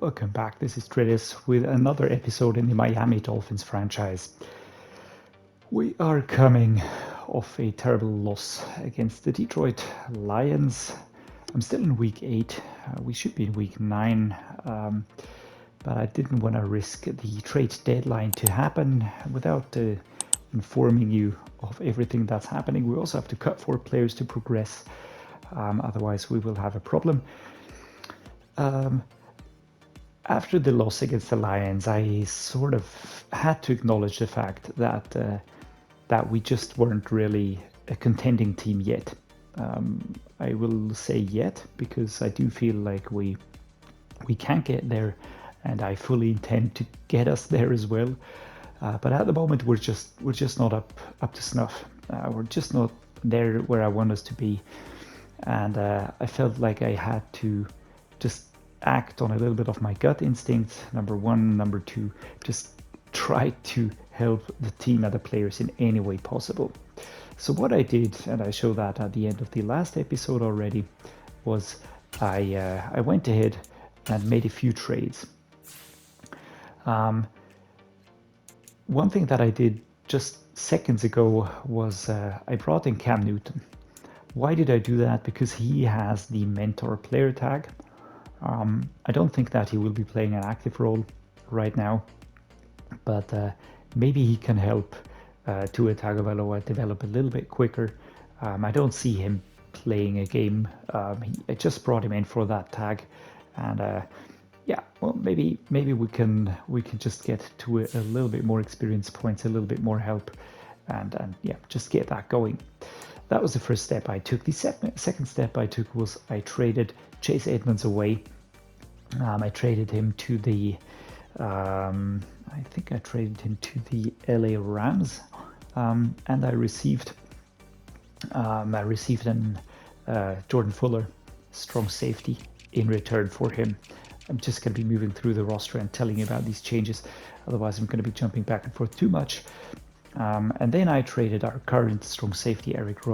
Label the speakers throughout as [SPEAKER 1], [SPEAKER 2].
[SPEAKER 1] welcome back. This is Dreddeus with another episode in the Miami Dolphins franchise. We are coming off a terrible loss against the Detroit Lions. I'm still in week 8. We should be in week 9, but I didn't want to risk the trade deadline to happen without informing you of everything that's happening. We also have to cut 4 players to progress, otherwise we will have a problem. After the loss against the Lions, I sort of had to acknowledge the fact that we just weren't really a contending team yet. I will say yet because I do feel like we can get there, and I fully intend to get us there as well. But at the moment, we're just not up to snuff. We're just not there where I want us to be, and I felt like I had to just act on a little bit of my gut instinct, number 1. Number 2, just try to help the team and the players in any way possible. So what I did, and I showed that at the end of the last episode already, was I went ahead and made a few trades. One thing that I did just seconds ago was I brought in Cam Newton. Why did I do that? Because he has the mentor player tag. I don't think that he will be playing an active role right now, but maybe he can help Tua Tagovailoa develop a little bit quicker. I don't see him playing a game. I just brought him in for that tag, and yeah, well, maybe we can just get to a little bit more experience points, a little bit more help, and yeah, just get that going. That was the first step I took. The second step I took was I traded Chase Edmonds away. I traded him to the, I think I traded him to the LA Rams, and I received an Jordan Fuller, strong safety, in return for him. I'm just going to be moving through the roster and telling you about these changes. Otherwise, I'm going to be jumping back and forth too much. And then I traded our current strong safety, Erik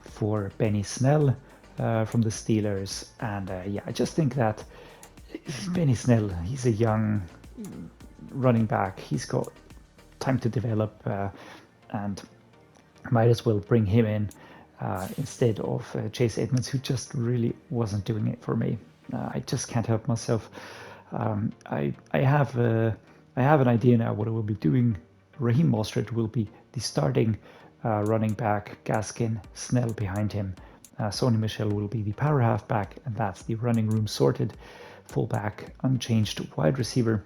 [SPEAKER 1] for Benny Snell from the Steelers. And yeah, I just think that Benny Snell, he's a young running back. He's got time to develop, and might as well bring him in instead of Chase Edmonds, who just really wasn't doing it for me. I just can't help myself. I have an idea now what I will be doing. Raheem Mostert will be the starting running back, Gaskin, Snell behind him. Sony Michel will be the power halfback, and that's the running room sorted. Fullback, unchanged. Wide receiver,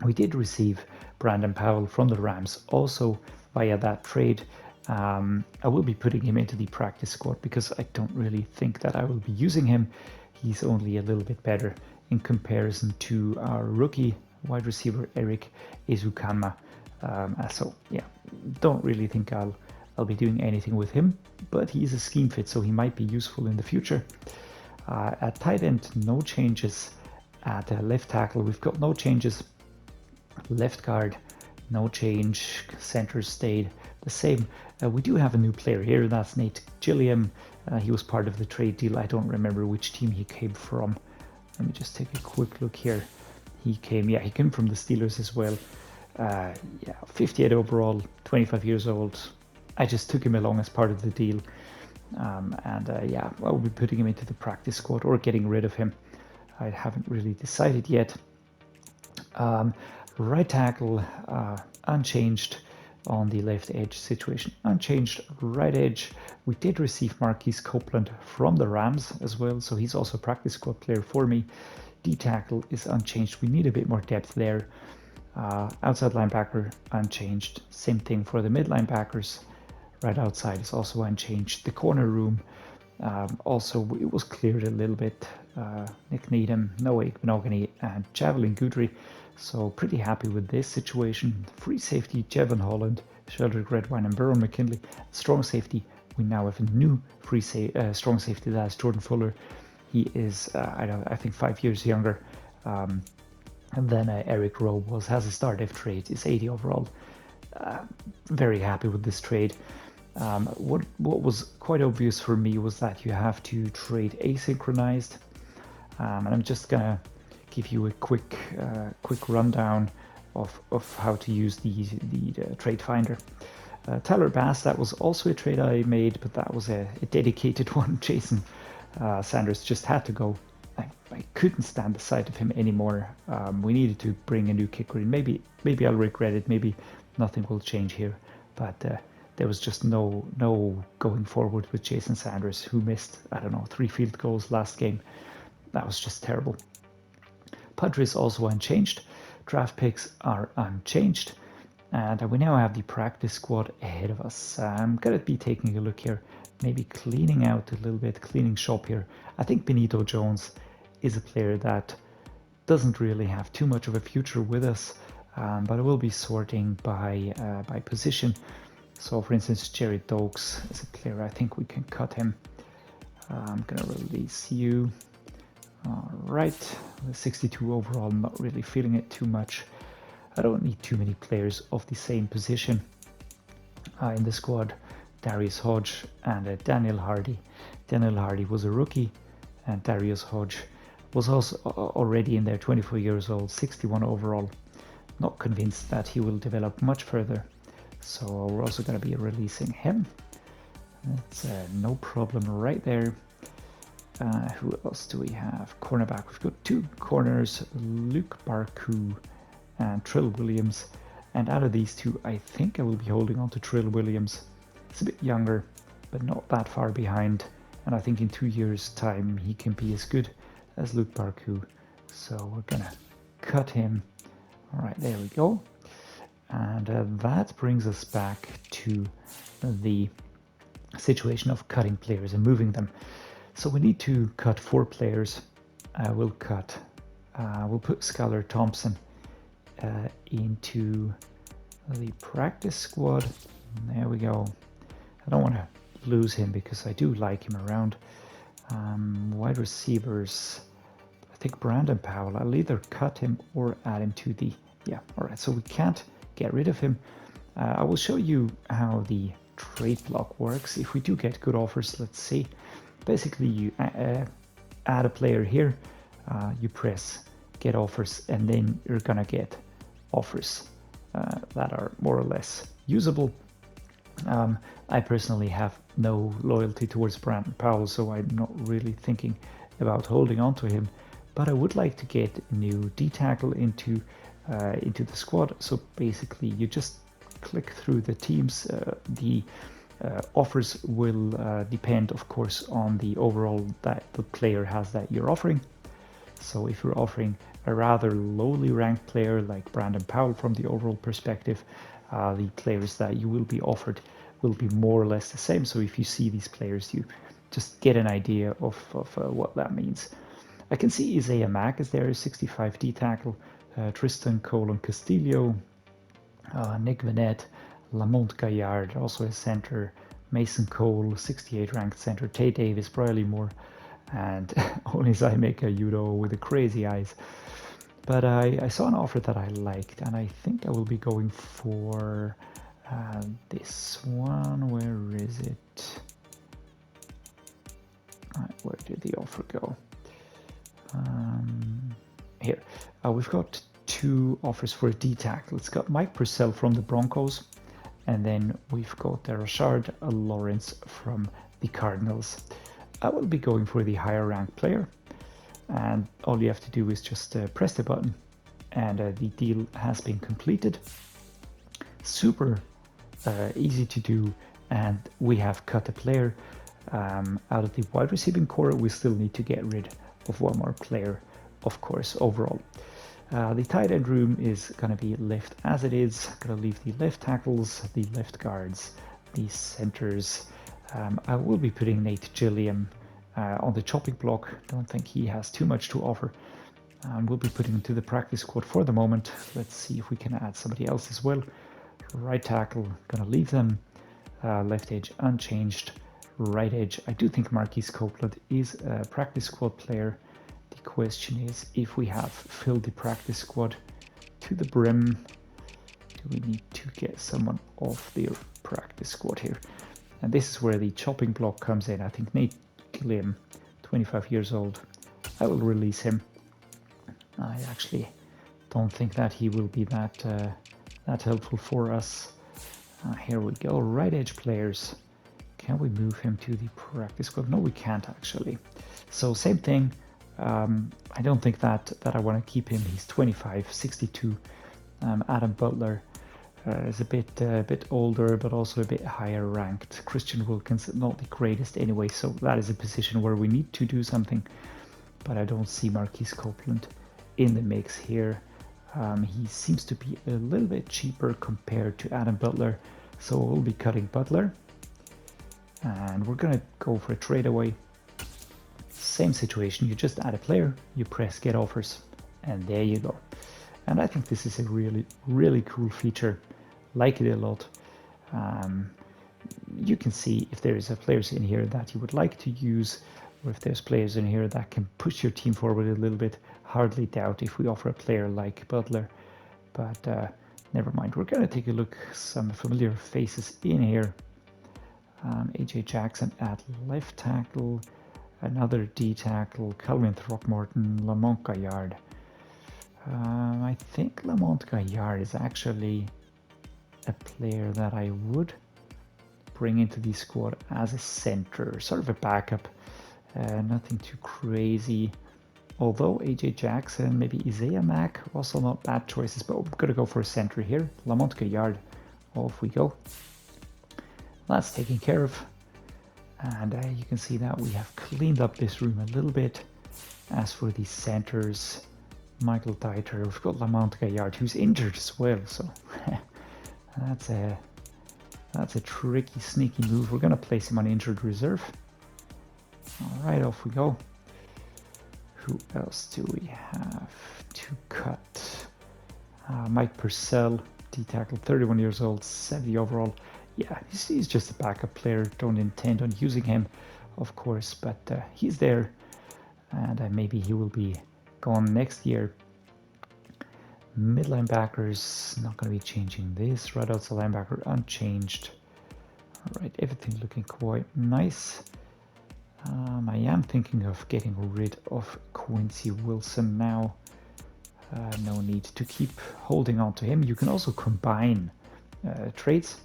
[SPEAKER 1] we did receive Brandon Powell from the Rams, also via that trade. I will be putting him into the practice squad because I don't really think that I will be using him. He's only a little bit better in comparison to our rookie wide receiver, Erik Ezukanma. So yeah, don't really think I'll be doing anything with him, but he's a scheme fit, so he might be useful in the future. At tight end, no changes. At left tackle, we've got no changes. Left guard, no change. Center stayed the same. We do have a new player here. That's Nate Gilliam. He was part of the trade deal. I don't remember which team he came from. Let me just take a quick look here. He came from the Steelers as well. Yeah, 58 overall, 25 years old. I just took him along as part of the deal. Yeah, I'll be putting him into the practice squad or getting rid of him. I haven't really decided yet. Right tackle, unchanged on the left edge situation. Unchanged right edge. We did receive Marquise Copeland from the Rams as well, so he's also a practice squad player for me. D tackle is unchanged. We need a bit more depth there. Outside linebacker, unchanged. Same thing for the mid linebackers. Right outside is also unchanged. The corner room, also it was cleared a little bit. Nick Needham, Noah Monogany, and Javelin Goodry. So pretty happy with this situation. Free safety, Jevon Holland, Sheldrick Redwine, and Burrow McKinley. Strong safety, we now have a new strong safety, that's Jordan Fuller. He is, I think 5 years younger than Erik Rowe was. Has a star def trade, is 80 overall. Very happy with this trade. What was quite obvious for me was that you have to trade asynchronized, and I'm just gonna give you a quick rundown of how to use the trade finder. Tyler Bass, that was also a trade I made, but that was a dedicated one. Jason Sanders just had to go. I couldn't stand the sight of him anymore. We needed to bring a new kicker in. Maybe I'll regret it. Maybe nothing will change here. But there was just no going forward with Jason Sanders, who missed, I don't know, 3 field goals last game. That was just terrible. Padres also unchanged. Draft picks are unchanged. And we now have the practice squad ahead of us. I'm going to be taking a look here, maybe cleaning out a little bit, cleaning shop here. I think Benito Jones is a player that doesn't really have too much of a future with us, but I will be sorting by position. So for instance, Jared Dokes is a player, I think we can cut him. I'm going to release you. All right, 62 overall, not really feeling it too much. I don't need too many players of the same position in the squad. Darius Hodge and Daniel Hardy. Daniel Hardy was a rookie, and Darius Hodge was also already in there, 24 years old, 61 overall. Not convinced that he will develop much further. So we're also going to be releasing him. That's no problem right there. Who else do we have? Cornerback. We've got 2 corners, Luke Barku and Trill Williams. And out of these 2, I think I will be holding on to Trill Williams. He's a bit younger, but not that far behind. And I think in 2 years' time, he can be as good as Luke Barku. So we're going to cut him. All right, there we go. And that brings us back to the situation of cutting players and moving them. So we need to cut 4 players. We'll put Skylar Thompson into the practice squad. There we go. I don't want to lose him because I do like him around. Wide receivers, I think Brandon Powell. I'll either cut him or add him to the... Yeah, all right, so we can't get rid of him. I will show you how the trade block works. If we do get good offers, let's see. Basically, you add a player here, you press get offers, and then you're gonna get offers that are more or less usable. I personally have no loyalty towards Brandon Powell, so I'm not really thinking about holding on to him. But I would like to get a new D tackle into the squad. So basically, you just click through the teams. The offers will depend, of course, on the overall that the player has that you're offering. So if you're offering a rather lowly ranked player like Brandon Powell from the overall perspective, the players that you will be offered will be more or less the same. So if you see these players, you just get an idea of what that means. I can see Isaiah Mack is there, 65 D tackle, Tristan Colon Castillo, Nick Vanette, Lamont Gaillard, also a center, Mason Cole, 68 ranked center, Tay Davis, Briley Moore, and Onizai Yudo with the crazy eyes. But I saw an offer that I liked, and I think I will be going for this one. Where is it? Where did the offer go? Here. We've got 2 offers for a D tackle. It's got Mike Purcell from the Broncos, and then we've got Rashard Lawrence from the Cardinals. I will be going for the higher ranked player, and all you have to do is just press the button, and the deal has been completed. Super easy to do, and we have cut a player. Out of the wide receiving core, we still need to get rid of one more player, of course, overall. The tight end room is going to be left as it is. Going to leave the left tackles, the left guards, the centers. I will be putting Nate Gilliam on the chopping block. Don't think he has too much to offer. We'll be putting him to the practice squad for the moment. Let's see if we can add somebody else as well. Right tackle, going to leave them. Left edge unchanged. Right edge, I do think Marquise Copeland is a practice squad player. The question is if we have filled the practice squad to the brim. Do we need to get someone off the practice squad here? And this is where the chopping block comes in. I think Nate Gilliam, 25 years old. I will release him. I actually don't think that he will be that helpful for us. Here we go, right edge players. Can we move him to the practice squad? No, we can't actually. So same thing. I don't think that I want to keep him. He's 25, 62. Adam Butler is a bit older, but also a bit higher ranked. Christian Wilkins not the greatest anyway, so that is a position where we need to do something. But I don't see Marquise Copeland in the mix here. He seems to be a little bit cheaper compared to Adam Butler, so we'll be cutting Butler. And we're gonna go for a trade away. Same situation, you just add a player, you press get offers, and there you go. And I think this is a really cool feature. Like it a lot. You can see if there is players in here that you would like to use, or if there's players in here that can push your team forward a little bit. Hardly doubt if we offer a player like Butler, but never mind. We're gonna take a look some familiar faces in here. AJ Jackson at left tackle, another D tackle, Calvin Throckmorton, Lamont Gaillard. I think Lamont Gaillard is actually a player that I would bring into the squad as a center, sort of a backup, nothing too crazy. Although AJ Jackson, maybe Isaiah Mack, also not bad choices, but we're gonna go for a center here. Lamont Gaillard, off we go. That's taken care of, and you can see that we have cleaned up this room a little bit. As for the centers, Michael Dieter, we've got Lamont Gaillard, who's injured as well, so that's a tricky, sneaky move. We're gonna place him on injured reserve. All right, off we go. Who else do we have to cut? Mike Purcell, D-tackle, 31 years old, 70 overall. Yeah, he's just a backup player. Don't intend on using him, of course, but he's there, and maybe he will be gone next year. Mid linebackers, not going to be changing this. Right outside linebacker, unchanged. All right, everything looking quite nice. I am thinking of getting rid of Quincy Wilson now. No need to keep holding on to him. You can also combine trades.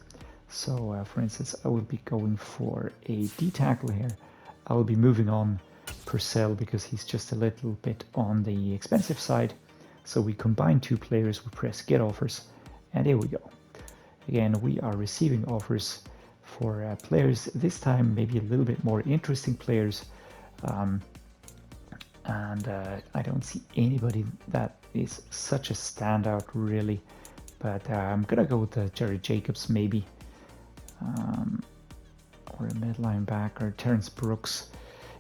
[SPEAKER 1] So, for instance, I will be going for a D tackle here. I will be moving on Purcell because he's just a little bit on the expensive side. So we combine two players, we press get offers, and here we go. Again, we are receiving offers for players, this time maybe a little bit more interesting players. I don't see anybody that is such a standout really, but I'm gonna go with Jerry Jacobs maybe. Or a mid linebacker, Terrence Brooks.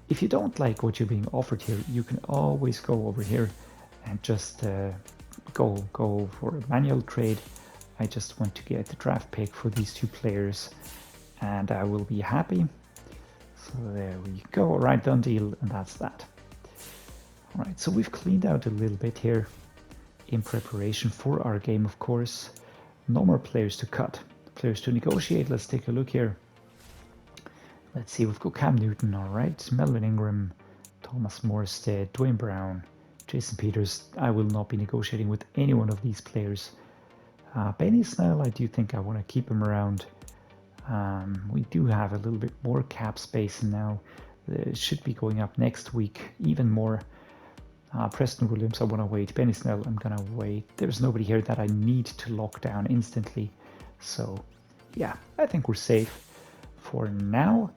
[SPEAKER 1] If you don't like what you're being offered here, you can always go over here and just go for a manual trade. I just want to get the draft pick for these two players, and I will be happy. So there we go, right, done deal, and that's that. All right, so we've cleaned out a little bit here in preparation for our game, of course. No more players to cut. Players to negotiate. Let's take a look here. Let's see, we've got Cam Newton, all right, Melvin Ingram, Thomas Morstead, Dwayne Brown, Jason Peters. I will not be negotiating with any one of these players. Benny Snell, I do think I want to keep him around. We do have a little bit more cap space now. It should be going up next week, even more. Preston Williams, I want to wait. Benny Snell, I'm going to wait. There's nobody here that I need to lock down instantly. So, yeah, I think we're safe for now.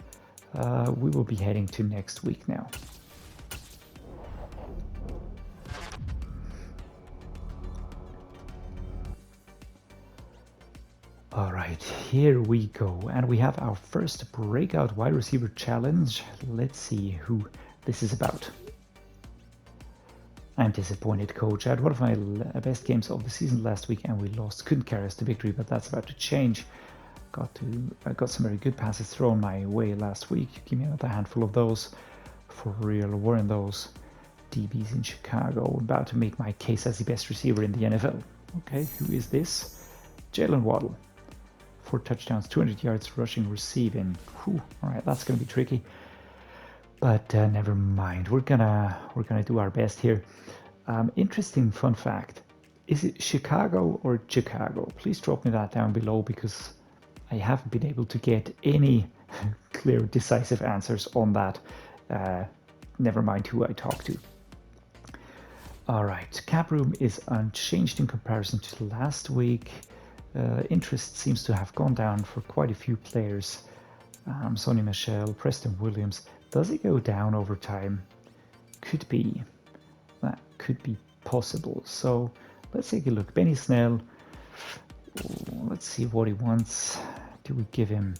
[SPEAKER 1] We will be heading to next week now. All right, here we go. And we have our first breakout wide receiver challenge. Let's see who this is about. I'm disappointed, coach. I had one of my best games of the season last week and we lost. Couldn't carry us to victory, but that's about to change. I got some very good passes thrown my way last week. Give me another handful of those. For real, weren't those DBs in Chicago. I'm about to make my case as the best receiver in the NFL. Okay, who is this? Jaylen Waddle. 4 touchdowns, 200 yards rushing, receiving. Whew, all right, that's going to be tricky. But never mind. We're gonna do our best here. Interesting fun fact. Is it Chicago or Chicago? Please drop me that down below because I haven't been able to get any clear, decisive answers on that. Never mind who I talk to. All right, cap room is unchanged in comparison to last week. Interest seems to have gone down for quite a few players. Sony Michel, Preston Williams. Does it go down over time? Could be. That could be possible. So let's take a look. Benny Snell. Let's see what he wants. Do we give him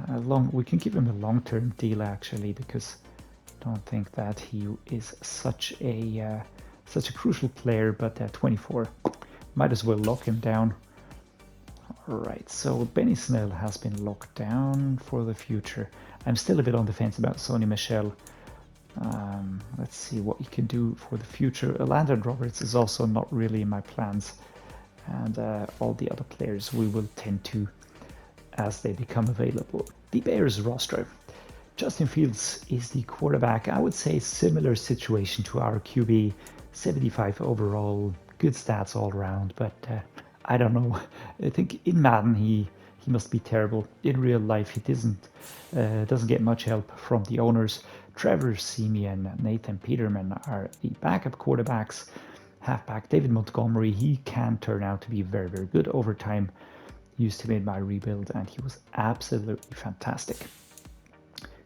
[SPEAKER 1] a long? We can give him a long-term deal actually, because I don't think that he is such a crucial player. But 24, might as well lock him down. All right, so Benny Snell has been locked down for the future. I'm still a bit on the fence about Sony Michel. Let's see what he can do for the future. Landon Roberts is also not really in my plans, and all the other players we will tend to as they become available. The Bears roster. Justin Fields is the quarterback. I would say similar situation to our QB, 75 overall, good stats all around, but I don't know. I think in Madden he must be terrible. In real life he doesn't get much help from the owners. Trevor Siemian and Nathan Peterman are the backup quarterbacks. Halfback David Montgomery, he can turn out to be very, very good over time. Used him in my rebuild and he was absolutely fantastic.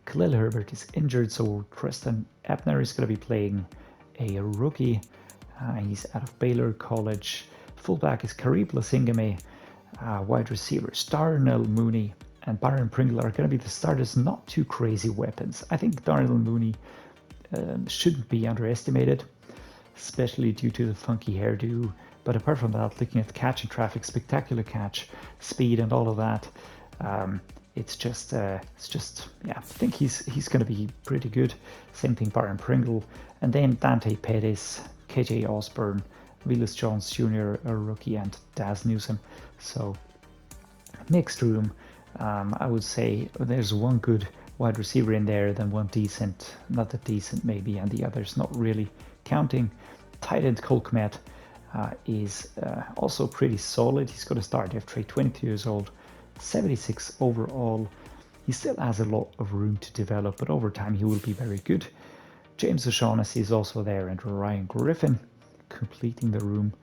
[SPEAKER 1] Khalil Herbert is injured, so Preston Ebner is going to be playing a rookie. He's out of Baylor College. Fullback is Kareem Blasingame. Wide receivers Darnell Mooney and Byron Pringle are going to be the starters. Not too crazy weapons. I think Darnell Mooney shouldn't be underestimated, especially due to the funky hairdo. But apart from that, looking at the catch and traffic, spectacular catch, speed, and all of that, it's just yeah. I think he's going to be pretty good. Same thing, Byron Pringle, and then Dante Pettis, KJ Osborne, Willis Jones Jr., a rookie, and Daz Newsome. So mixed room. I would say there's one good wide receiver in there, then one decent, not that decent maybe, and the others not really counting. Tight end Cole Kmet is also pretty solid. He's got a start after 22 years old, 76 overall. He still has a lot of room to develop, but over time he will be very good. James O'Shaughnessy is also there, and Ryan Griffin completing the room.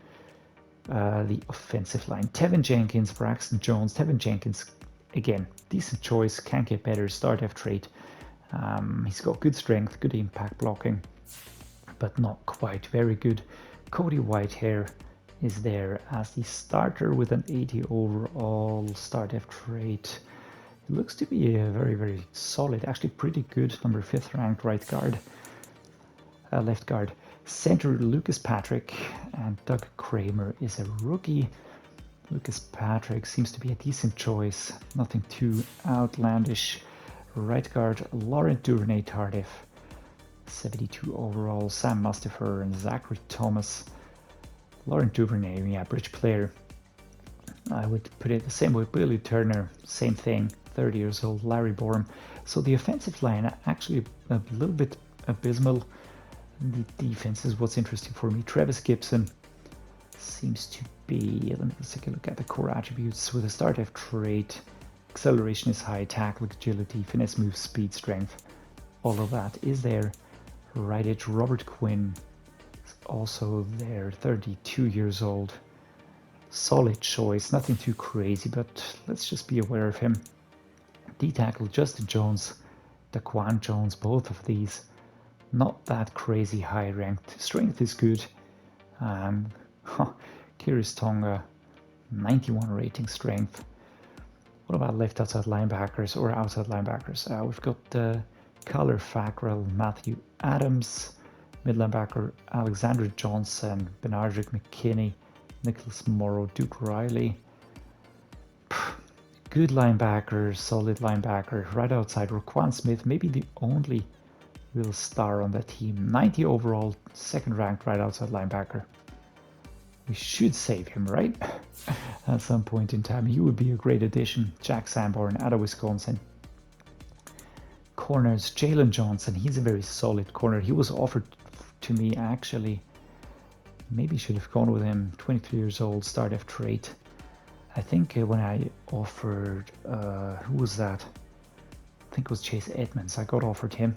[SPEAKER 1] The offensive line, Tevin Jenkins, Braxton Jones. Tevin Jenkins, again, decent choice, can't get better, start after 8. He's got good strength, good impact blocking, but not quite very good. Cody Whitehair is there as the starter with an 80 overall, start after 8. He looks to be a very, very solid, actually pretty good, number 5th ranked right guard, left guard. Center Lucas Patrick and Doug Kramer is a rookie. Lucas Patrick seems to be a decent choice, nothing too outlandish. Right guard Laurent Duvernay-Tardif, 72 overall. Sam Mustipher and Zachary Thomas. Laurent Duvernay, yeah, bridge player. I would put it the same with Billy Turner, same thing, 30 years old. Larry Borum. So the offensive line actually a little bit abysmal. The defense is what's interesting for me. Travis Gibson seems to be, let me just take a look at the core attributes. With a start after 8, acceleration is high, tackle, agility, finesse, move, speed, strength. All of that is there. Right edge Robert Quinn is also there, 32 years old. Solid choice, nothing too crazy, but let's just be aware of him. D tackle Justin Jones, Daquan Jones, both of these not that crazy high ranked. Strength is good. Kyrus Tonga, 91 rating strength. What about left outside linebackers or outside linebackers? We've got Kyler Fackrell, Matthew Adams, mid linebacker Alexander Johnson, Benardrick McKinney, Nicholas Morrow, Duke Riley. Good linebacker, solid linebacker. Right outside Roquan Smith, maybe the only real star on that team. 90 overall, 2nd ranked right outside linebacker. We should save him, right? At some point in time. He would be a great addition. Jack Sanborn out of Wisconsin. Corners, Jalen Johnson. He's a very solid corner. He was offered to me actually Maybe should have gone with him. 23 years old, start after 8. I think when I offered, who was that? I think it was Chase Edmonds. I got offered him.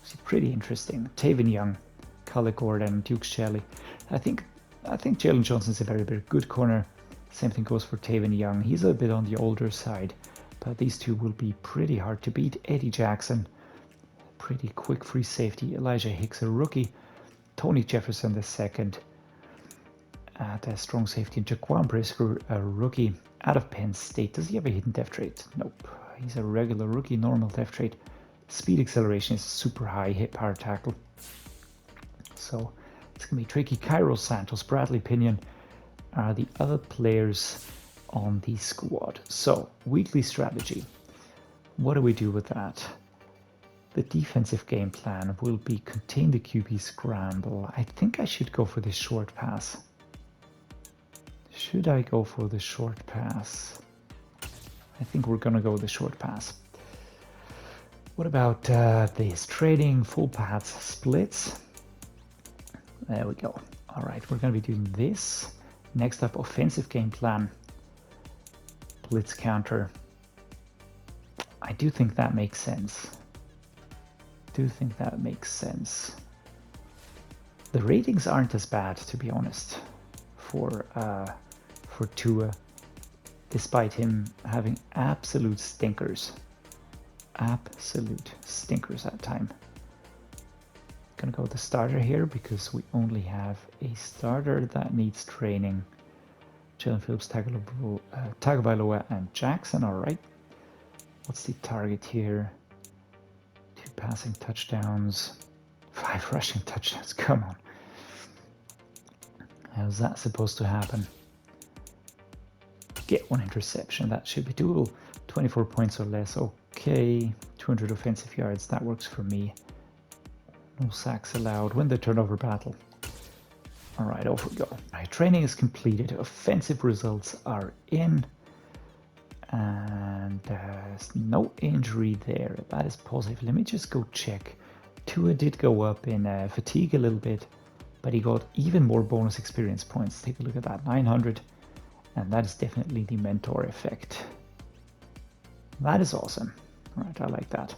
[SPEAKER 1] It's pretty interesting. Taven Young, Cully Gordon, Duke Shelley. I think Jalen Johnson is a very, very good corner. Same thing goes for Taven Young. He's a bit on the older side, but these two will be pretty hard to beat. Eddie Jackson, pretty quick free safety. Elijah Hicks, a rookie. Tony Jefferson the second at a strong safety. Jaquan Brisker, a rookie out of Penn State. Does he have a hidden depth rate? Nope. He's a regular rookie, normal depth rate. Speed acceleration is super high, hit power tackle. So it's going to be tricky. Cairo Santos, Bradley Pinion are the other players on the squad. So weekly strategy. What do we do with that? The defensive game plan will be contain the QB scramble. I think I should go for the short pass. Should I go for the short pass? I think we're going to go with the short pass. What about this? Trading full paths splits. There we go. All right, we're going to be doing this. Next up, offensive game plan. Blitz counter. I do think that makes sense. The ratings aren't as bad, to be honest, for Tua, despite him having absolute stinkers at time. Gonna go with the starter here because we only have a starter that needs training. Jalen Phillips, Tagovailoa, and Jackson. All right. What's the target here? 2 passing touchdowns, 5 rushing touchdowns. Come on. How's that supposed to happen? Get 1 interception. That should be doable. 24 points or less. Okay. 200 offensive yards. That works for me. No sacks allowed. Win the turnover battle. All right, off we go. All right, training is completed. Offensive results are in. And there's no injury there. That is positive. Let me just go check. Tua did go up in fatigue a little bit, but he got even more bonus experience points. Take a look at that, 900. And that is definitely the mentor effect. That is awesome. All right, I like that.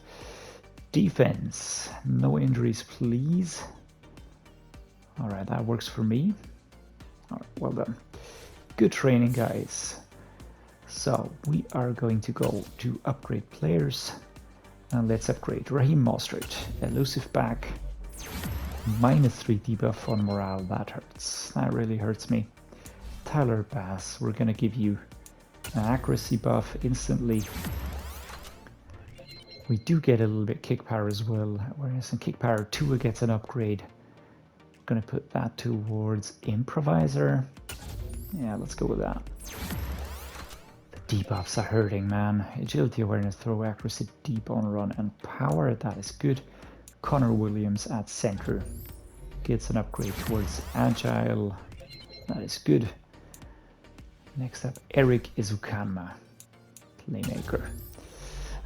[SPEAKER 1] Defense, no injuries, please. All right, that works for me. All right, well done. Good training, guys. So we are going to go to upgrade players. And let's upgrade Raheem Mostert, elusive back, -3 debuff on morale. That hurts. That really hurts me. Tyler Bass, we're gonna give you an accuracy buff instantly. We do get a little bit kick power as well, whereas in kick power, Tua gets an upgrade. We're gonna put that towards improviser. Yeah, let's go with that. The debuffs are hurting, man. Agility, awareness, throw, accuracy, deep on run, and power. That is good. Connor Williams at center gets an upgrade towards agile. That is good. Next up, Erik Ezukanma, playmaker.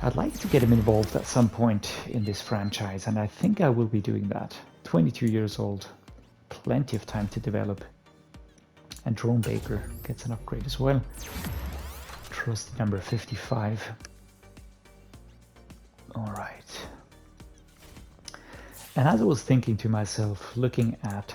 [SPEAKER 1] I'd like to get him involved at some point in this franchise, and I think I will be doing that. 22 years old, plenty of time to develop. And Jerome Baker gets an upgrade as well. Trusty number 55. All right. And as I was thinking to myself, looking at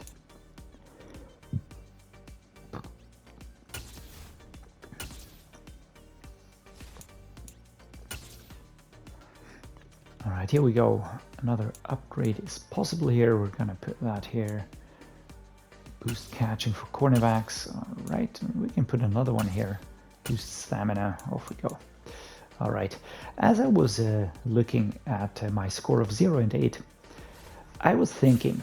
[SPEAKER 1] Alright, here we go. Another upgrade is possible here. We're gonna put that here. Boost catching for cornerbacks. Alright, we can put another one here. Boost stamina. Off we go. Alright, as I was looking at my score of 0 and 8, I was thinking,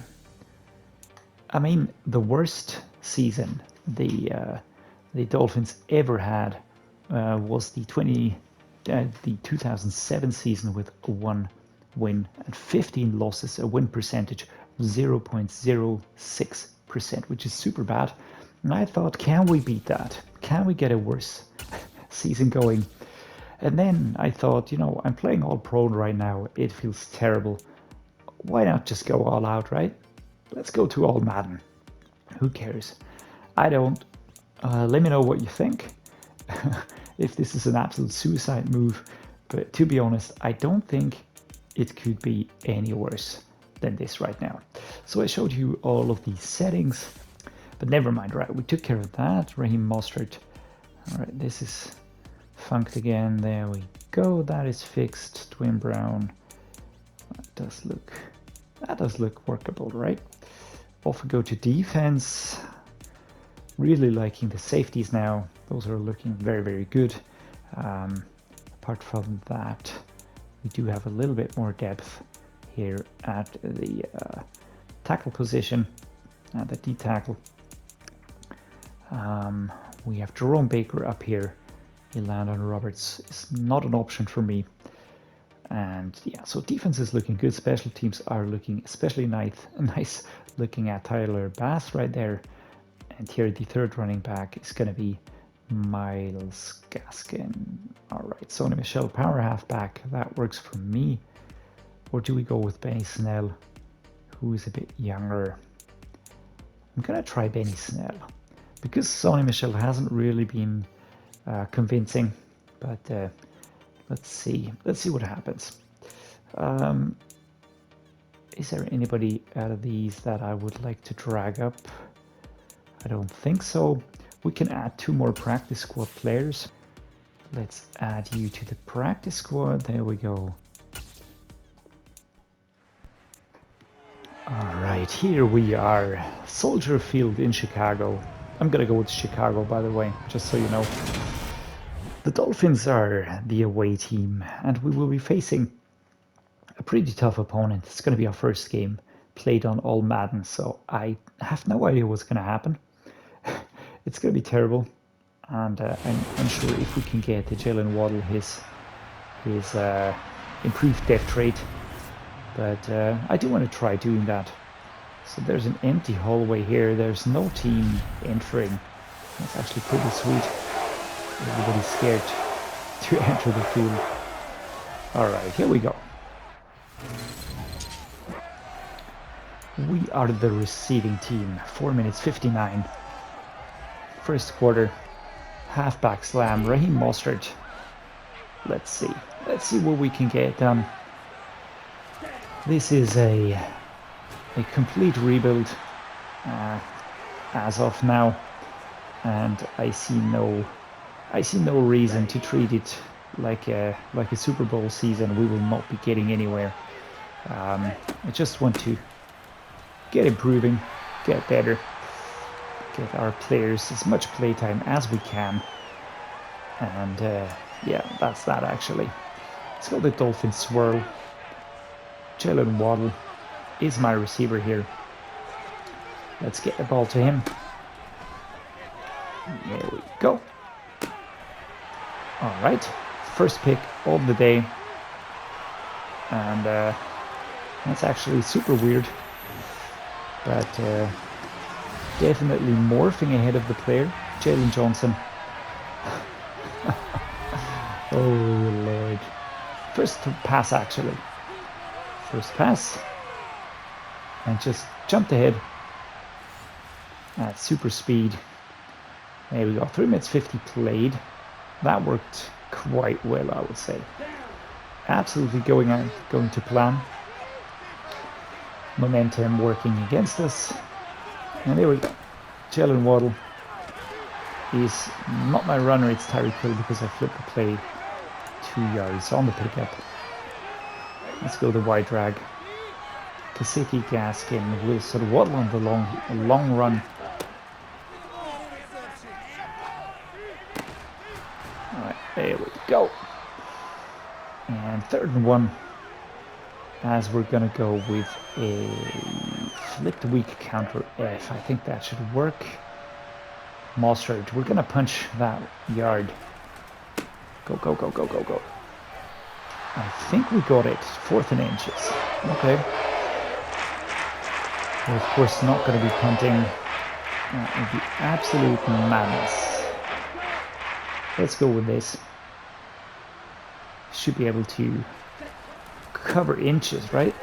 [SPEAKER 1] I mean, the worst season the Dolphins ever had was the 2007 season with 1 win and 15 losses, a win percentage of 0.06%, which is super bad. And I thought, can we beat that? Can we get a worse season going? And then I thought, you know, I'm playing all pro right now. It feels terrible. Why not just go all out, right? Let's go to all Madden. Who cares? I don't. Let me know what you think. If this is an absolute suicide move. But to be honest, I don't think it could be any worse than this right now. So I showed you all of these settings. But never mind, right? We took care of that. Raheem Mostert. All right, this is funked again. There we go. That is fixed. Twin Brown. That does look workable, right? Off we go to defense. Really liking the safeties now. Those are looking very, very good. Apart from that, we do have a little bit more depth here at the tackle position, the D tackle. We have Jerome Baker up here. Landon Roberts is not an option for me. And yeah, so defense is looking good. Special teams are looking especially nice looking at Tyler Bass right there. And here the third running back is going to be Myles Gaskin. All right, Sony Michel, power halfback. That works for me. Or do we go with Benny Snell, who is a bit younger? I'm going to try Benny Snell. Because Sony Michel hasn't really been convincing. But let's see what happens. Is there anybody out of these that I would like to drag up? I don't think so. We can add 2 more practice squad players. Let's add you to the practice squad. There we go. All right, here we are. Soldier Field in Chicago. I'm gonna go with Chicago, by the way, just so you know. The Dolphins are the away team, and we will be facing a pretty tough opponent. It's going to be our first game played on all Madden, so I have no idea what's going to happen. It's going to be terrible, and I'm unsure if we can get the Jaylen Waddle his improved depth rate, but I do want to try doing that. So there's an empty hallway here. There's no team entering. That's actually pretty sweet. Everybody's scared to enter the field. All right, here we go. We are the receiving team. 4 minutes 59. First quarter. Halfback slam. Raheem Mostert. Let's see. Let's see what we can get done. This is a complete rebuild as of now, and I see no reason to treat it like a Super Bowl season. We will not be getting anywhere. I just want to get improving, get better, get our players as much playtime as we can, and yeah, that's that actually. Let's go the Dolphins swirl. Jalen Waddle is my receiver here. Let's get the ball to him. There we go. All right, first pick of the day, and that's actually super weird, but definitely morphing ahead of the player, Jalen Johnson. Oh Lord. First pass actually. First pass, and just jumped ahead at super speed. There we go, 3 minutes 50 played. That worked quite well, I would say. Absolutely going to plan. Momentum working against us. And there we go. Jalen Waddle is not my runner, it's Tyreek Hill because I flipped the play 2 yards on the pickup. Let's go the wide drag. Gesicki, Gaskin, Wilson, Waddle on the long run. Alright, there we go. And 3rd and 1, as we're gonna go with a flipped weak counter F. I think that should work. Mostert, we're gonna punch that yard. Go, go, go, go, go, go. I think we got it. 4th and inches. Okay. We're of course not going to be punting. That would be absolute madness. Let's go with this. Should be able to cover inches, right?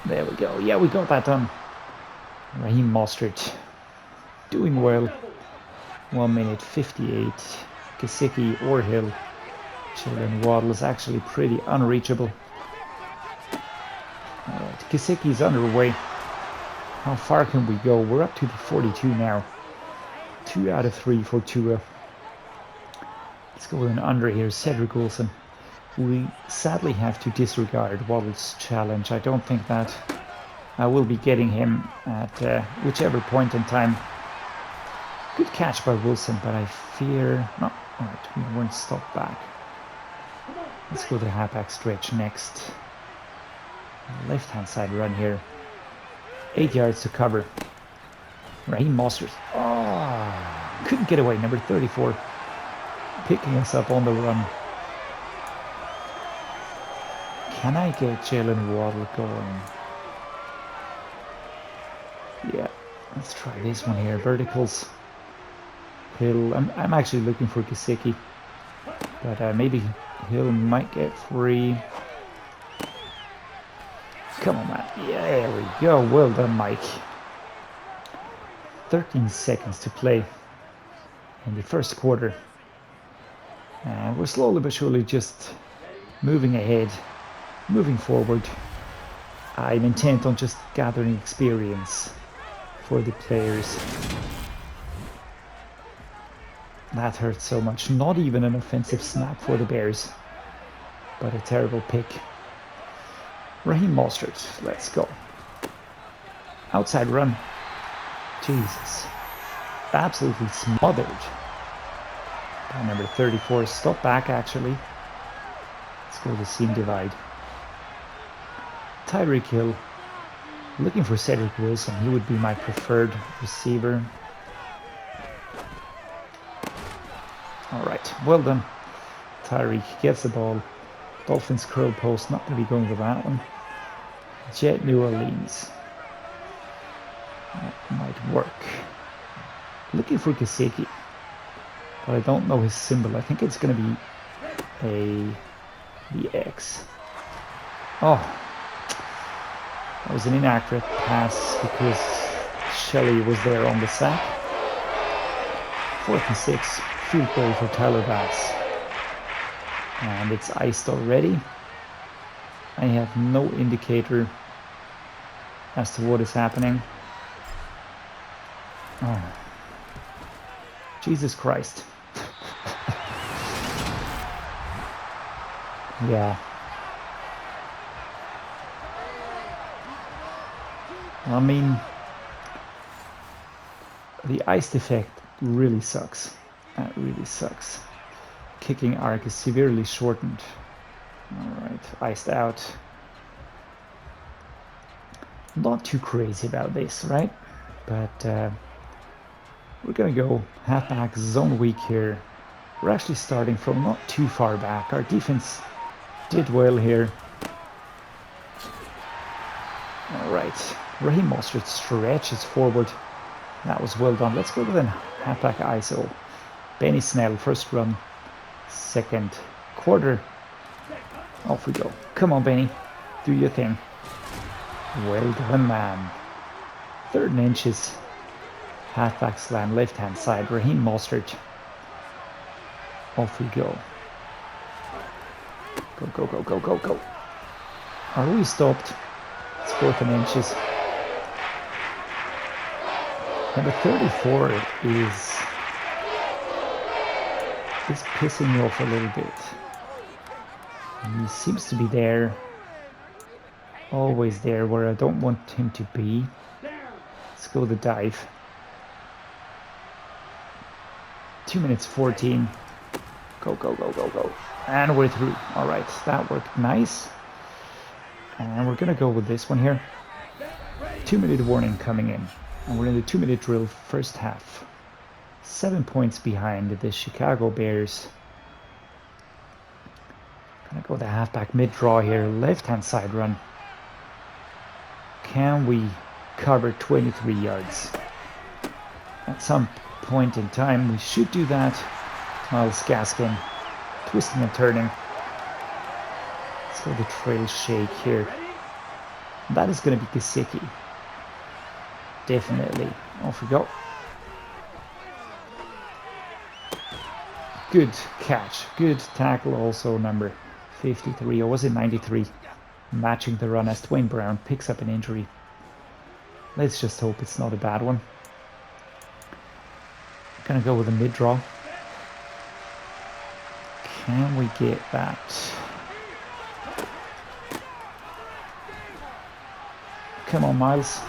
[SPEAKER 1] There we go. Yeah, we got that done. Raheem Mostert. doing well. 1 minute 58. Gesicki or Hill. Jalen Waddle is actually pretty unreachable. Alright, Gesicki's underway. How far can we go? We're up to the 42 now. 2 out of 3 for Tua. Let's go with an under here. Cedrick Wilson. We sadly have to disregard Waddle's challenge. I don't think that I will be getting him at whichever point in time. Good catch by Wilson, but I fear... No, alright, we weren't stopped back. Let's go to halfback stretch next. Left-hand side run here. 8 yards to cover. Raheem Mostert. Oh, couldn't get away. Number 34. Picking us up on the run. Can I get Jalen Waddle going? Yeah, let's try this one here. Verticals. Hill. I'm actually looking for Gesicki, but maybe Hill might get free. Come on, man. Yeah, there we go. Well done, Mike. 13 seconds to play in the first quarter. And we're slowly but surely just moving ahead, moving forward. I'm intent on just gathering experience for the players. That hurts so much. Not even an offensive snap for the Bears, but a terrible pick. Raheem Mostert, let's go. Outside run. Jesus. Absolutely smothered. By number 34. Stop back, actually. Let's go to seam divide. Tyreek Hill. Looking for Cedrick Wilson. He would be my preferred receiver. Alright, well done. Tyreek gets the ball. Dolphins curl post, not going to be going for that one. Jet New Orleans. That might work. Looking for Gesicki, but I don't know his symbol. I think it's going to be the X. Oh, that was an inaccurate pass because Shelley was there on the sack. 4th and 6, field goal for Tyler Bass. And it's iced already. I have no indicator as to what is happening. Oh. Jesus Christ. Yeah. I mean, the iced effect really sucks. That really sucks. Kicking arc is severely shortened. Alright, iced out. Not too crazy about this, right? But we're gonna go halfback zone weak here. We're actually starting from not too far back. Our defense did well here. Alright, Raheem Mostert stretches forward. That was well done. Let's go with a halfback ISO. Benny Snell, first run. Second quarter. Off we go. Come on, Benny. Do your thing. Well done, man. 3rd and inches. Halfback slam, left-hand side. Raheem Mostert. Off we go. Go, go, go, go, go, go. Are we stopped? It's 4th and inches. Number 34 is pissing me off a little bit. He seems to be there, always there where I don't want him to be. Let's go the dive. 2 minutes 14. Go, go, go, go, go. And we're through. Alright, that worked nice. And we're gonna go with this one here. 2-minute warning coming in. And we're in the 2-minute drill, first half. 7 points behind the Chicago Bears. Gonna go the halfback mid-draw here, left-hand side run. Can we cover 23 yards? At some point in time, we should do that. Myles Gaskin, twisting and turning. Let's go the trail shake here. That is gonna be Gesicki. Definitely. Off we go. Good catch. Good tackle also, number 53. Or was it 93? Matching the run as Dwayne Brown picks up an injury. Let's just hope it's not a bad one. Gonna go with a mid-draw. Can we get that? Come on, Myles.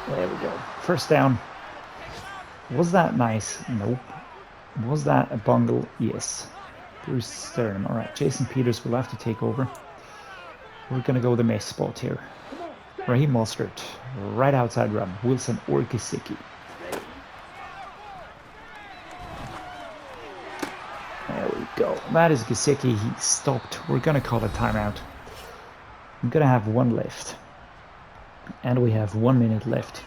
[SPEAKER 1] There we go. First down. Was that nice? Nope. Was that a bungle? Yes. Bruce Stern. All right, Jason Peters will have to take over. We're going to go the mesh spot here. Raheem Mostert, right outside run. Wilson or Gesicki. There we go. That is Gesicki. He stopped. We're going to call a timeout. I'm going to have one left. And we have 1 minute left.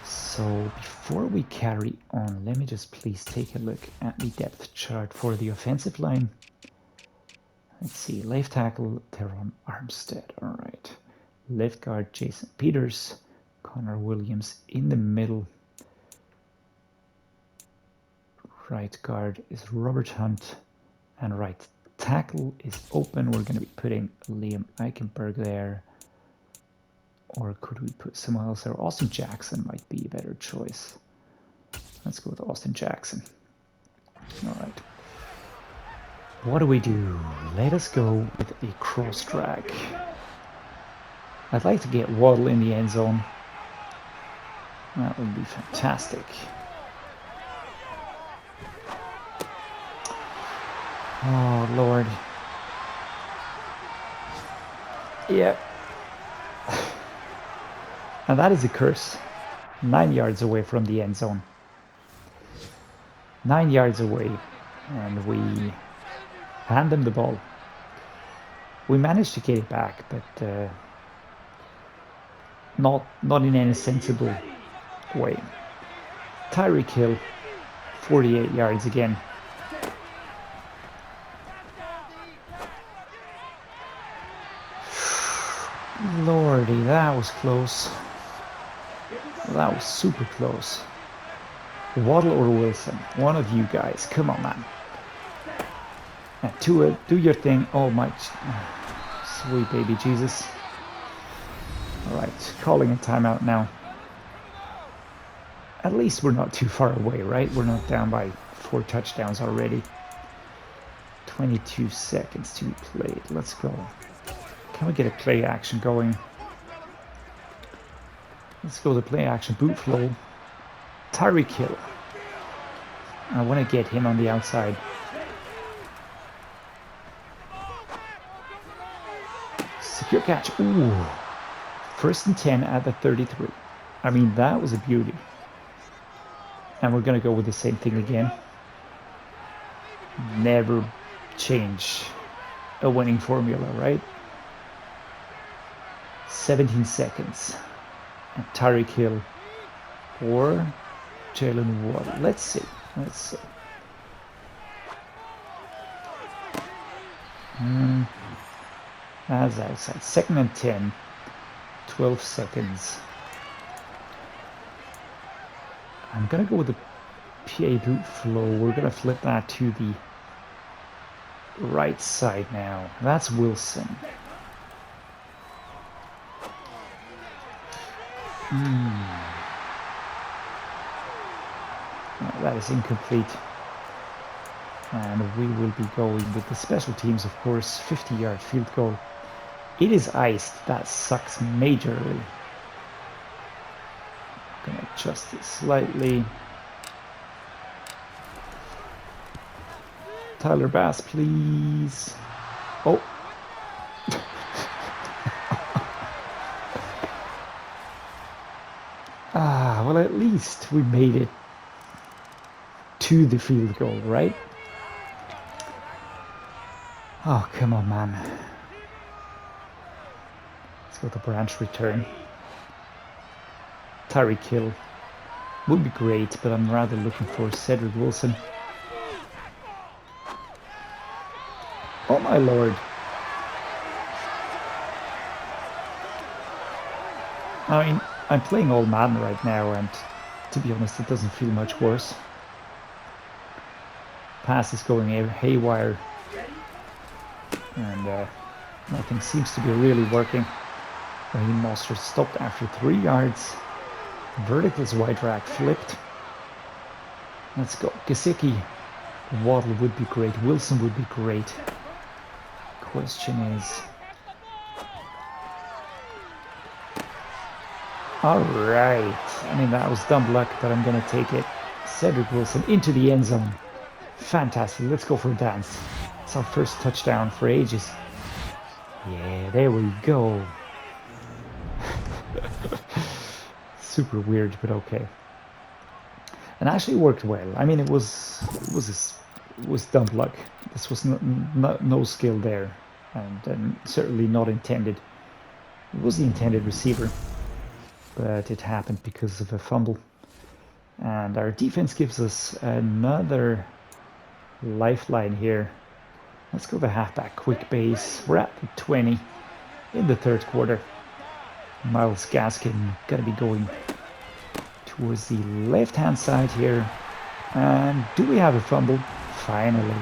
[SPEAKER 1] So before we carry on, let me just please take a look at the depth chart for the offensive line. Let's see, left tackle, Terron Armstead, all right. Left guard, Jason Peters, Connor Williams in the middle. Right guard is Robert Hunt, and right tackle is open. We're going to be putting Liam Eichenberg there. Or could we put someone else there? Austin Jackson might be a better choice. Let's go with Austin Jackson. All right. What do we do? Let us go with a cross drag. I'd like to get Waddle in the end zone. That would be fantastic. Oh, Lord. Yeah. And that is a curse. 9 yards away from the end zone. 9 yards away. And we hand them the ball. We managed to get it back, but not in any sensible way. Tyreek Hill, 48 yards again. Lordy, that was close. That was super close. Waddle or Wilson, one of you guys. Come on, man. And Tua, do your thing. Oh my, sweet baby Jesus. All right, calling a timeout now. At least we're not too far away, right? We're not down by 4 touchdowns already. 22 seconds to be played. Let's go. Can we get a play action going? Let's go to play action boot flow. Tyreek Hill. I want to get him on the outside. Secure catch. Ooh. First and 10 at the 33. I mean, that was a beauty. And we're going to go with the same thing again. Never change a winning formula, right? 17 seconds. And Tyreek Hill or Jalen Waddle. Let's see. Let's see. That's outside. 2nd and 10. 12 seconds. I'm going to go with the PA boot flow. We're going to flip that to the right side now. That's Wilson. That is incomplete. And we will be going with the special teams, of course. 50-yard field goal. It is iced. That sucks majorly. I'm gonna adjust it slightly. Tyler Bass, please. Oh. Well, at least we made it to the field goal, right? Oh, come on, man. Let's go to branch return. Tyreek Hill would be great, but I'm rather looking for Cedric Wilson. Oh my lord. I mean, I'm playing all Madden right now, and to be honest, it doesn't feel much worse. Pass is going haywire. And nothing seems to be really working. Raheem Mostert stopped after 3 yards. Vertical's wide rack flipped. Let's go. Gesicki. Waddle would be great. Wilson would be great. Question is... Alright. I mean, that was dumb luck, but I'm going to take it. Cedrick Wilson into the end zone. Fantastic. Let's go for a dance. It's our first touchdown for ages. Yeah, there we go. Super weird, but okay. And actually worked well. I mean, it was dumb luck. This was no skill there, and certainly not intended. It was the intended receiver, but it happened because of a fumble. And our defense gives us another lifeline here. Let's go the halfback quick base. We're at the 20 in the third quarter. Myles Gaskin gonna be going towards the left-hand side here. And do we have a fumble? Finally.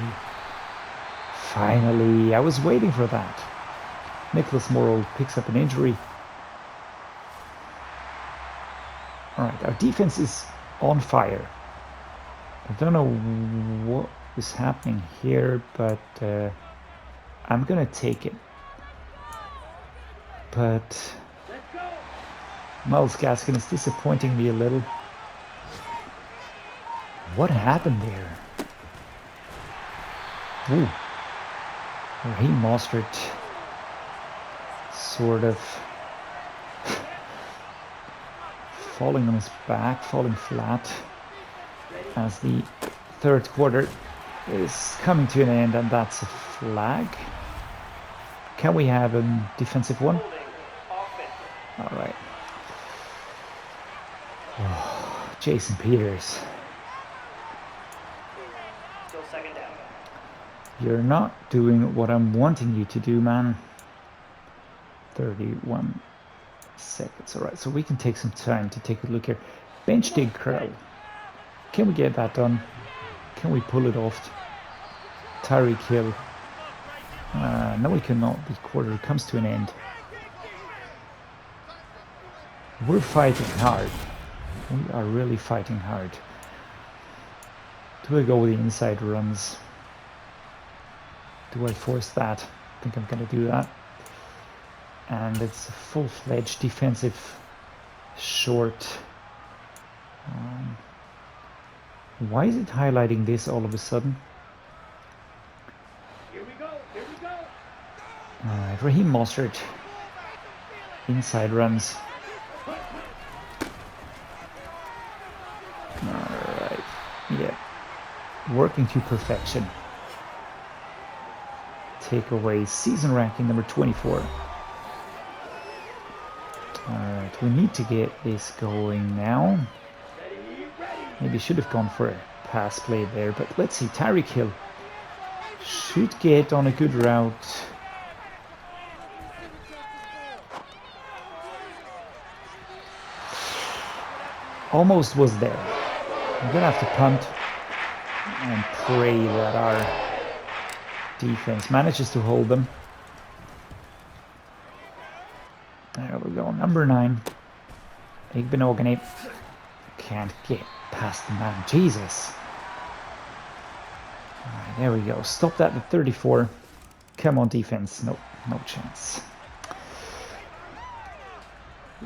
[SPEAKER 1] Finally. I was waiting for that. Nicholas Morrow picks up an injury. Alright, our defense is on fire. I don't know what is happening here, but I'm gonna take it. But Myles Gaskin is disappointing me a little. What happened there? Ooh. Raheem Mostert sort of falling on his back, falling flat as the third quarter is coming to an end, and that's a flag. Can we have a defensive one? All right. Oh, Jason Peters.
[SPEAKER 2] Still second down.
[SPEAKER 1] You're not doing what I'm wanting you to do, man. 31 seconds. All right, so we can take some time to take a look here. Bench dig curl. Can we get that done? Can we pull it off? Tyreek Hill. No, we cannot. The quarter comes to an end. We're fighting hard. We are really fighting hard. Do I go with the inside runs? Do I force that? I think I'm going to do that. And it's a full-fledged defensive short. Why is it highlighting this all of a sudden?
[SPEAKER 2] Here we go. Here we go.
[SPEAKER 1] Alright, Raheem Mostert. Inside runs. Alright, yeah. Working to perfection. Takeaway, season ranking number 24. Alright, we need to get this going now. Maybe should have gone for a pass play there, but let's see. Tyreek Hill should get on a good route. Almost was there. I'm gonna have to punt and pray that our defense manages to hold them. There we go. Number 9. Igbenogany can't get past the man. Jesus. Alright, there we go. Stop that at 34. Come on, defense. No chance.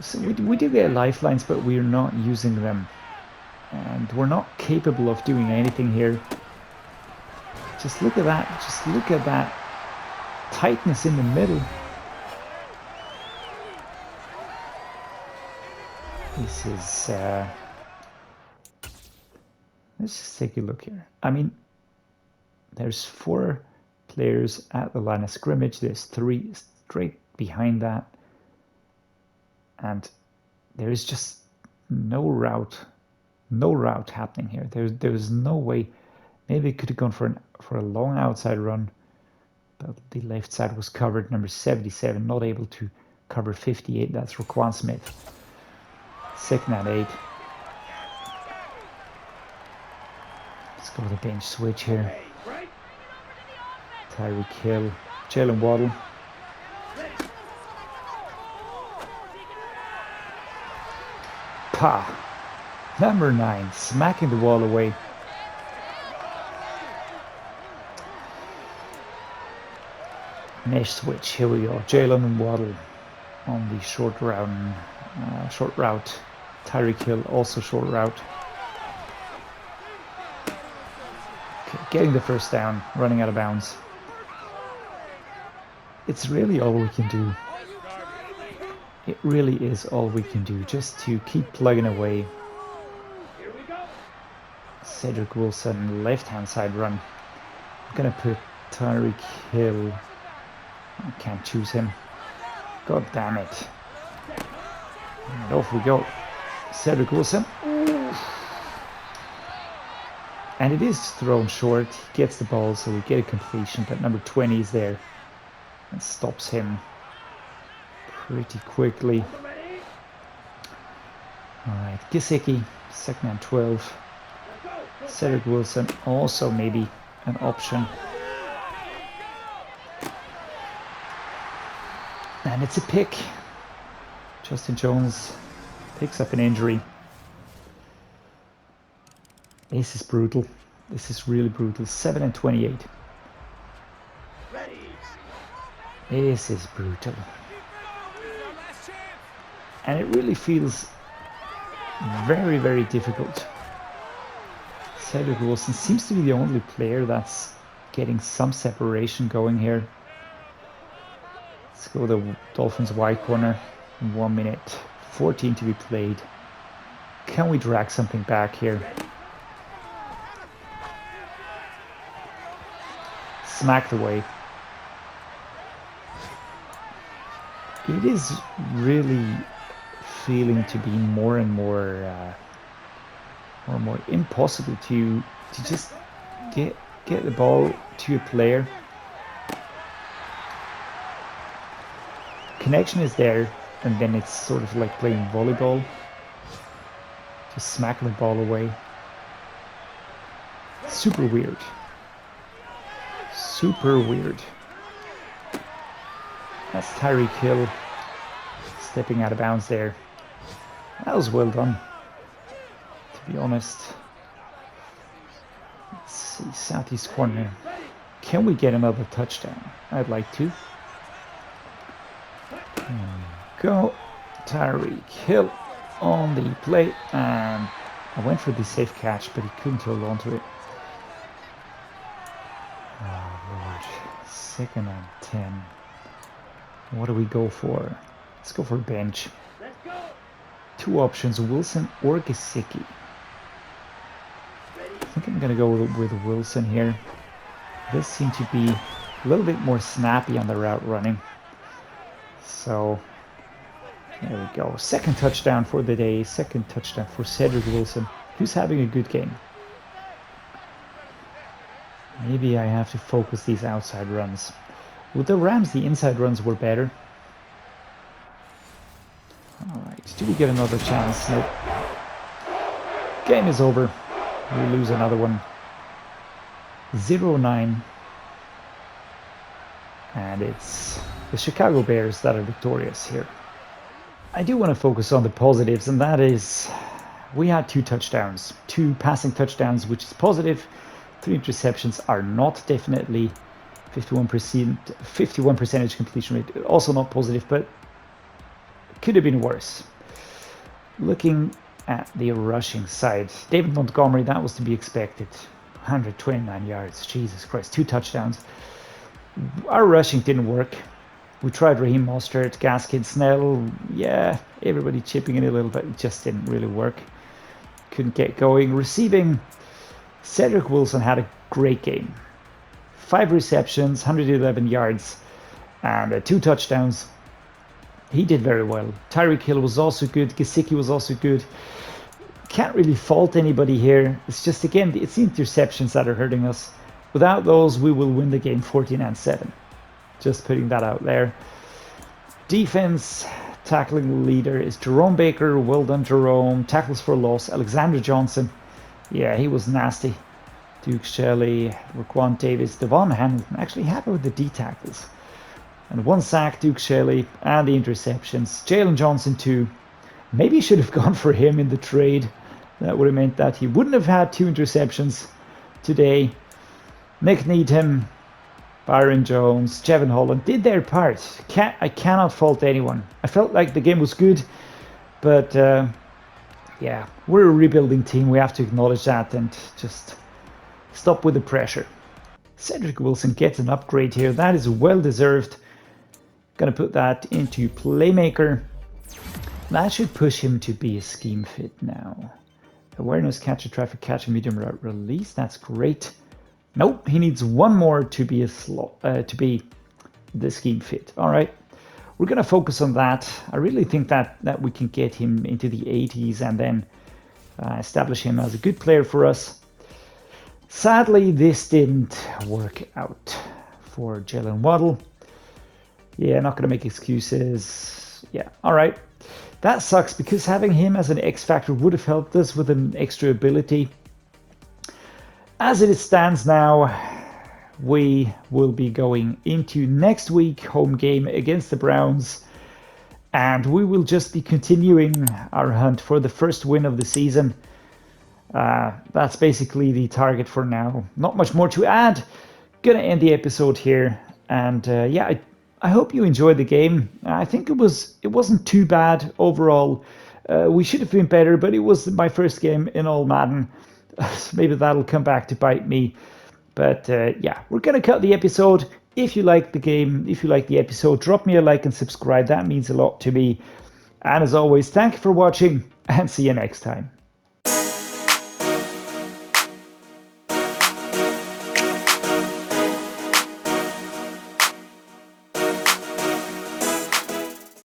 [SPEAKER 1] So we do get lifelines, but we're not using them. And we're not capable of doing anything here. Just look at that. Just look at that tightness in the middle. This is... let's just take a look here. I mean, there's 4 players at the line of scrimmage. There's 3 straight behind that. And there is just no route happening here. There's no way. Maybe it could have gone for a long outside run, but the left side was covered. Number 77 not able to cover 58. That's Roquan Smith. Second and 8. Let's go with a bench switch here. Tyreek Hill, Jalen Waddle. Pa! Number 9, smacking the wall away. Mesh switch, here we go. Jalen and Waddle on the short route. Tyreek Hill also short route. Okay, getting the first down, running out of bounds. It's really all we can do. It really is all we can do, just to keep plugging away. Cedrick Wilson, left-hand side run. I'm gonna put Tyreek Hill. I can't choose him. God damn it. And off we go. Cedrick Wilson. And it is thrown short. He gets the ball, so we get a completion, but number 20 is there and stops him pretty quickly. Alright, Gesicki, second and 12. Cedrick Wilson, also maybe an option. And it's a pick. Justin Jones picks up an injury. This is brutal. This is really brutal. 7 and 28. This is brutal. And it really feels very, very difficult. Cedrick Wilson seems to be the only player that's getting some separation going here. Let's go the Dolphins wide corner. 1 minute, 14 to be played. Can we drag something back here? Smacked away. It is really feeling to be more and more impossible to just get the ball to a player. Connection is there, and then it's sort of like playing volleyball. Just smacking the ball away. Super weird. Super weird. That's Tyreek Hill stepping out of bounds there. That was well done, to be honest. Let's see, southeast corner. Can we get another touchdown? I'd like to. Go. Tyreek Hill on the play, and I went for the safe catch, but he couldn't hold on to it. Oh Lord. 2nd and 10. What do we go for? Let's go for bench. Two options, Wilson or Gesicki. I think I'm gonna go with Wilson here. This seemed to be a little bit more snappy on the route running. So there we go. 2nd touchdown for the day. 2nd touchdown for Cedrick Wilson, who's having a good game. Maybe I have to focus these outside runs. With the Rams, the inside runs were better. Alright, do we get another chance? Nope. Game is over. We lose another one. 0-9. And it's the Chicago Bears that are victorious here. I do want to focus on the positives, and that is we had 2 touchdowns. 2 passing touchdowns, which is positive. 3 interceptions are not, definitely. 51% completion rate, also not positive, but could have been worse. Looking at the rushing side, David Montgomery, that was to be expected. 129 yards, Jesus Christ, 2 touchdowns. Our rushing didn't work. We tried Raheem, Mostert, Gaskin, Snell, yeah, everybody chipping in a little bit, it just didn't really work. Couldn't get going. Receiving, Cedrick Wilson had a great game. 5 receptions, 111 yards, and 2 touchdowns. He did very well. Tyreek Hill was also good. Gesicki was also good. Can't really fault anybody here. It's just, again, it's the interceptions that are hurting us. Without those, we will win the game 14-7. Just putting that out there. Defense, tackling leader is Jerome Baker. Well done, Jerome. Tackles for loss, Alexander Johnson. Yeah, he was nasty. Duke Shelley, Roquan Davis, Devon Hamilton. Actually happy with the D tackles. And 1 sack, Duke Shelley, and the interceptions. Jaylon Johnson 2. Maybe should have gone for him in the trade. That would have meant that he wouldn't have had 2 interceptions today. Nick Needham, Byron Jones, Jevon Holland did their part. I cannot fault anyone. I felt like the game was good, but yeah, we're a rebuilding team. We have to acknowledge that and just stop with the pressure. Cedrick Wilson gets an upgrade here. That is well deserved. Gonna put that into playmaker. That should push him to be a scheme fit now. Awareness, catcher, traffic, catcher, medium route release. That's great. Nope, he needs 1 more to be a slot, to be the scheme fit. All right, we're gonna focus on that. I really think that we can get him into the 80s and then establish him as a good player for us. Sadly, this didn't work out for Jalen Waddle. Yeah, not gonna make excuses. Yeah, all right. That sucks because having him as an X factor would have helped us with an extra ability. As it stands now, we will be going into next week home game against the Browns, and we will just be continuing our hunt for the first win of the season. That's basically the target for now. Not much more to add. Gonna end the episode here, and yeah, I hope you enjoyed the game. I think it wasn't too bad overall. We should have been better, but it was my first game in all Madden. Maybe that'll come back to bite me. But yeah, we're going to cut the episode. If you like the game, if you like the episode, drop me a like and subscribe. That means a lot to me. And as always, thank you for watching and see you next time.